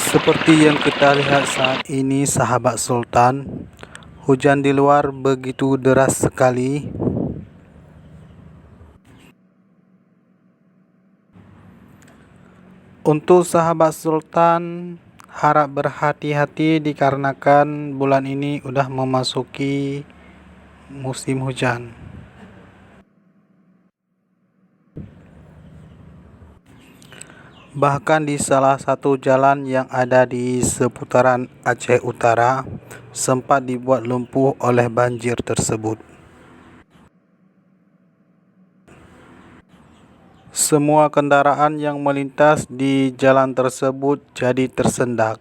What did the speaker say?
Seperti yang kita lihat saat ini, sahabat Sultan, hujan di luar begitu deras sekali. Untuk sahabat Sultan, harap berhati-hati dikarenakan bulan ini udah memasuki musim hujan. Bahkan di salah satu jalan yang ada di seputaran Aceh Utara sempat dibuat lumpuh oleh banjir tersebut. Semua kendaraan yang melintas di jalan tersebut jadi tersendat.